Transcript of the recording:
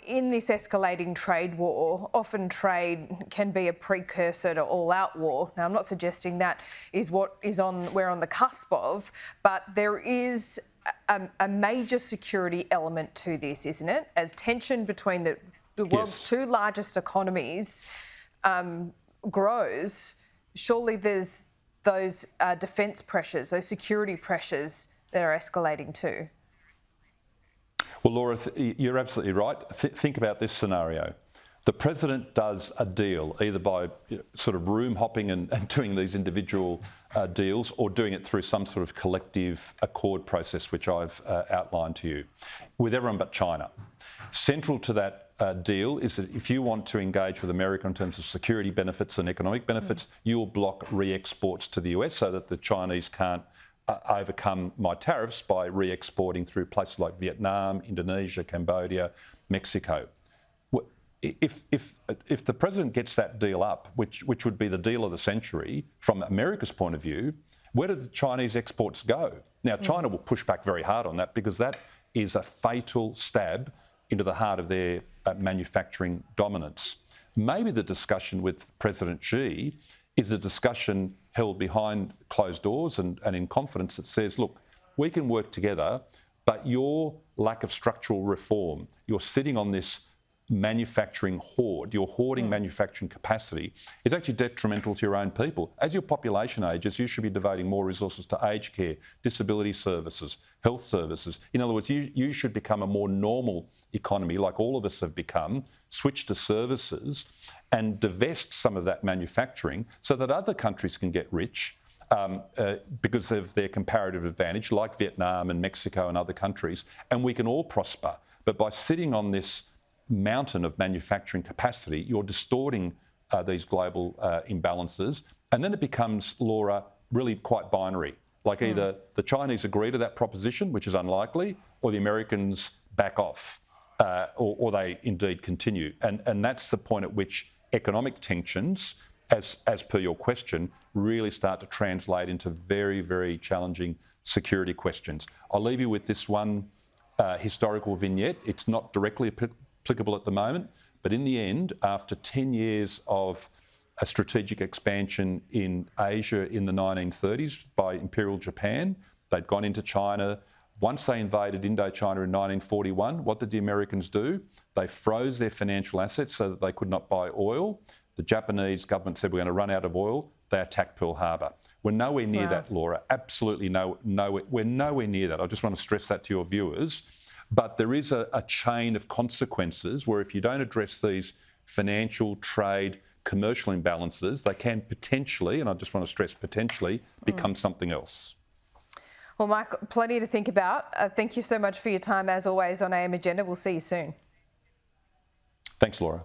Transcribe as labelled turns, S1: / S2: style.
S1: in this escalating trade war, often trade can be a precursor to all-out war. Now, I'm not suggesting that is what we're on the cusp of, but there is a major security element to this, isn't it? As tension between the world's two largest economies grows, surely there's those defence pressures, those security pressures that are escalating too.
S2: Well, Laura, you're absolutely right. Think about this scenario. The president does a deal, either by sort of room hopping and doing these individual deals, or doing it through some sort of collective accord process, which I've outlined to you, with everyone but China. Central to that deal is that if you want to engage with America in terms of security benefits and economic benefits, you'll block re-exports to the US so that the Chinese can't overcome my tariffs by re-exporting through places like Vietnam, Indonesia, Cambodia, Mexico. If the president gets that deal up, which would be the deal of the century from America's point of view, where do the Chinese exports go? Now, China will push back very hard on that because that is a fatal stab into the heart of their manufacturing dominance. Maybe the discussion with President Xi is a discussion held behind closed doors and in confidence that says, look, we can work together, but your lack of structural reform, you're sitting on this manufacturing hoard, you're hoarding manufacturing capacity, is actually detrimental to your own people. As your population ages, you should be devoting more resources to aged care, disability services, health services. In other words, you should become a more normal economy, like all of us have become, switch to services and divest some of that manufacturing so that other countries can get rich because of their comparative advantage, like Vietnam and Mexico and other countries, and we can all prosper. But by sitting on this mountain of manufacturing capacity, you're distorting these global imbalances, and then it becomes, Laura, really quite binary. Like either the Chinese agree to that proposition, which is unlikely, or the Americans back off, or they indeed continue. And that's the point at which economic tensions, as per your question, really start to translate into very, very challenging security questions. I'll leave you with this one historical vignette. It's not directly applicable at the moment, but in the end, after 10 years of a strategic expansion in Asia in the 1930s by Imperial Japan, they'd gone into China. Once they invaded Indochina in 1941, what did the Americans do? They froze their financial assets so that they could not buy oil. The Japanese government said, we're going to run out of oil. They attacked Pearl Harbor. We're nowhere near that, Laura. Absolutely we're nowhere near that. I just want to stress that to your viewers. But there is a chain of consequences where if you don't address these financial, trade, commercial imbalances, they can potentially, and I just want to stress potentially, become something else.
S1: Well, Mike, plenty to think about. Thank you so much for your time, as always, on AM Agenda. We'll see you soon.
S2: Thanks, Laura.